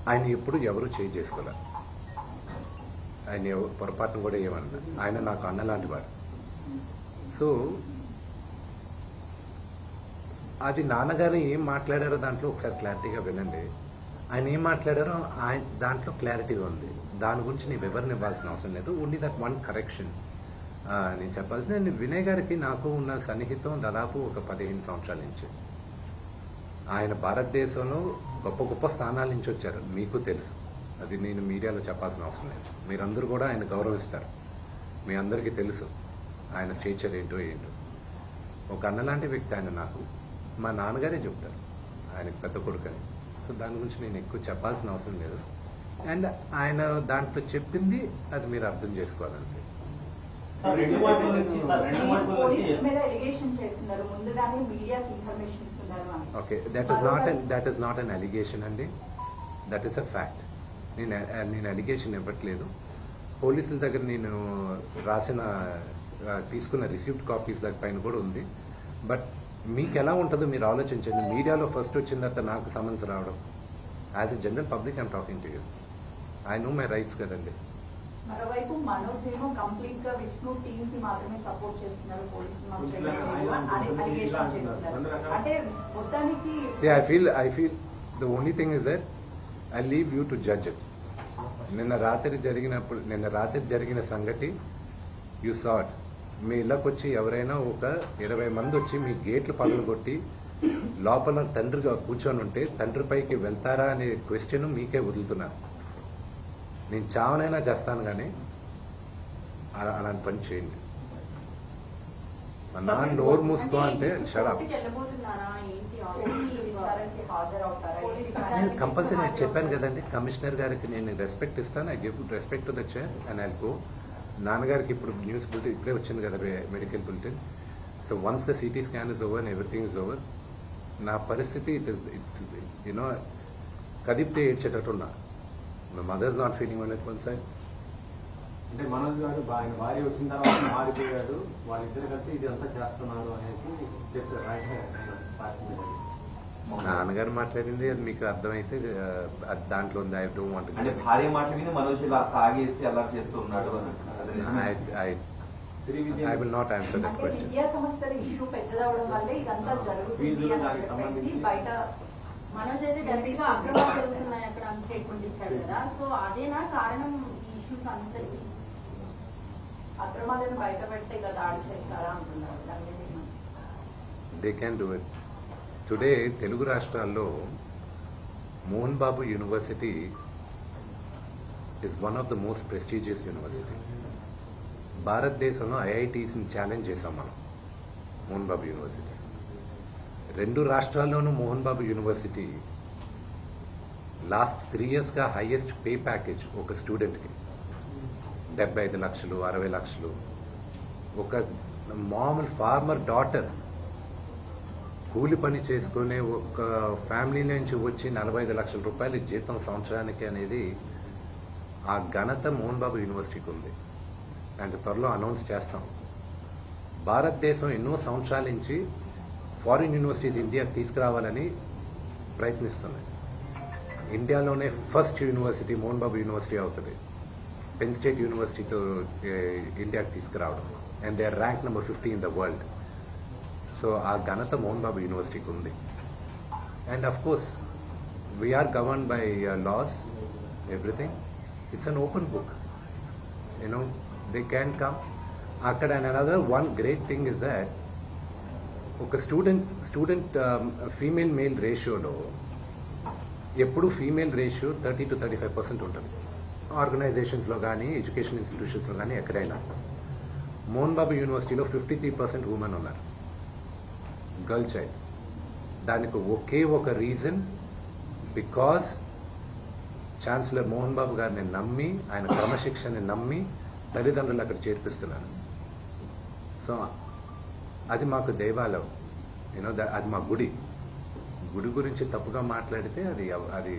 ఆయన ఎప్పుడు ఎవరు చేంజ్ చేసుకోలే. ఆయన పొరపాటును కూడా ఏమన్నా. ఆయన నాకు అన్న లాంటి వాడు. సో అది నాన్నగారు ఏం మాట్లాడారో దాంట్లో ఒకసారి క్లారిటీగా వినండి. ఆయన ఏం మాట్లాడారో ఆయన దాంట్లో క్లారిటీగా ఉంది. దాని గురించి నేను వివరణ ఇవ్వాల్సిన అవసరం లేదు. ఓన్లీ దట్ వన్ కరెక్షన్ నేను చెప్పాల్సిన. నేను వినయ్ గారికి నాకు ఉన్న సన్నిహితం దాదాపు ఒక 15 సంవత్సరాల నుంచి. ఆయన భారతదేశంలో గొప్ప గొప్ప స్థానాల నుంచి వచ్చారు, మీకు తెలుసు. అది నేను మీడియాలో చెప్పాల్సిన అవసరం లేదు. మీరందరూ కూడా ఆయన గౌరవిస్తారు. మీ అందరికీ తెలుసు ఆయన స్టేచర్ ఏంటో. ఒక అన్నలాంటి వ్యక్తి ఆయన. నాకు మా నాన్నగారే చెప్తారు ఆయనకు పెద్ద కొడుకని. సో దాని గురించి నేను ఎక్కువ చెప్పాల్సిన అవసరం లేదు. అండ్ ఆయన దాంట్లో చెప్పింది అది మీరు అర్థం చేసుకోవాలంతే. Okay, that is not an allegation అండి, దట్ ఈస్ అ ఫ్యాక్ట్. నేను అలిగేషన్ ఇవ్వట్లేదు. పోలీసుల దగ్గర నేను తీసుకున్న రిసీవ్డ్ కాపీస్ దగ్గర పైన కూడా ఉంది. బట్ మీకు ఎలా ఉంటుందో మీరు ఆలోచించండి. మీడియాలో ఫస్ట్ వచ్చిన తర్వాత నాకు సమన్స్ రావడం, as a general public I'm talking to you. I know my rights కదండి. మరోవైపు మనోజ్ ఏమో కంప్లీట్ గా విష్ణు టీమ్ కి మాత్రమే సపోర్ట్ చేస్తున్నారు, పోలీసులు అంటే మొత్తానికి. I feel the only thing is that I leave you to judge it. నిన్న రాత్రి జరిగిన సంగతి యూ saw it. మీ ఇళ్ళకి వచ్చి ఎవరైనా ఒక 20 మంది వచ్చి మీ గేట్లు పగలగొట్టి లోపల తండ్రిగా కూర్చొని ఉంటే తండ్రిపైకి వెళ్తారా అనే క్వశ్చన్ మీకే వదులుతున్నాను. నేను చావనైనా చేస్తాను, కానీ అలాంటి పని చేయండి. మా నాన్న నోరు మూసుకో అంటే షడప్. నేను కంపల్సరీ చెప్పాను కదండి, కమిషనర్ గారికి నేను రెస్పెక్ట్ ఇస్తాను. I give respect to the chair and I go. నాన్నగారికి ఇప్పుడు న్యూస్ బులెటిన్ ఇప్పుడే వచ్చింది కదా, medical bulletin. So once the CT scan is over and everything is over, నా పరిస్థితి ఇట్స్ యూనో కదిపితే ఏడ్చేటట్టున్నా. My mother is not feeling one at one side. అంటే మనోజ్ గారు ఆయన భార్య వచ్చిన తర్వాత మారిపోయాడు, వాళ్ళిద్దరు కలిసి ఇది అంతా చేస్తున్నారు అనేసి చెప్పారు. నాన్నగారు మాట్లాడింది అది మీకు అర్థమైతే దాంట్లో ఉంది. I don't want. అంటే భార్య మాట విని మనోజ్ ఇలా తాగేసి అలా చేస్తూ ఉన్నాడు అని. I will not answer that question. విద్యా సంస్థల ఇష్యూ పెద్దదవడం వల్లే ఇదంతా జరుగుతుంది అని చెప్పేసి బయట మనోజ్ అయితే డైరెక్ట్ గా అక్రమాలు జరుగుతున్నాయి అక్కడ స్టేట్మెంట్ ఇచ్చాడు కదా. సో అదేనా కారణం ఈ ఇష్యూస్ అందరికీ? అక్రమాలను బయట పెడితే కదా దాడి చేస్తారా అంటున్నారు. They can do it. Today Telugu రాష్ట్రాల్లో Mohan Babu university is one of the most prestigious university. భారతదేశంలో ఐఐటీస్ని ఛాలెంజ్ చేశాం మనం. మోహన్ బాబు యూనివర్సిటీ 2 రాష్ట్రాల్లోనూ మోహన్ బాబు యూనివర్సిటీ లాస్ట్ 3 yearsగా హైయెస్ట్ పే ప్యాకేజ్ ఒక స్టూడెంట్కి 75 లక్షలు 60 లక్షలు. ఒక మామూలు ఫార్మర్ డాటర్ కూలి పని చేసుకునే ఒక ఫ్యామిలీ నుంచి వచ్చి 45 లక్షల రూపాయలు జీతం సంవత్సరానికి అనేది ఆ ఘనత మోహన్ బాబు యూనివర్సిటీకి ఉంది. అండ్ త్వరలో అనౌన్స్ చేస్తాం. భారతదేశం ఎన్నో సంవత్సరాల నుంచి ఫారిన్ యూనివర్సిటీస్ ఇండియాకి తీసుకురావాలని ప్రయత్నిస్తున్నాయి. ఇండియాలోనే first university Mohan Babu university అవుతుంది. పెన్ స్టేట్ యూనివర్సిటీతో ఇండియాకి తీసుకురావడం. And they are rank number 50 in the world. So ఆ ఘనత మోహన్ బాబు యూనివర్సిటీకి ఉంది. And of course we are govern by laws, everything. It's an open book, you know they can come. అక్కడ and another one great thing is that ఒక student female male రేషియోలో ఎప్పుడు female ratio 30 to 35% ఉంటుంది. ఆర్గనైజేషన్స్లో కానీ ఎడ్యుకేషన్ ఇన్స్టిట్యూషన్స్లో కానీ ఎక్కడైనా. మోహన్ బాబు యూనివర్సిటీలో 53% ఉమెన్ ఉన్నారు, గర్ల్ చైల్డ్. దానికి ఒకే ఒక reason, because chancellor Mohan Babu గారిని నమ్మి, ఆయన క్రమశిక్షణని నమ్మి తల్లిదండ్రులు అక్కడ చేర్పిస్తున్నారు. సో అది మాకు దేవాలయం, యూనో అది మా గుడి గురించి తప్పుగా మాట్లాడితే అది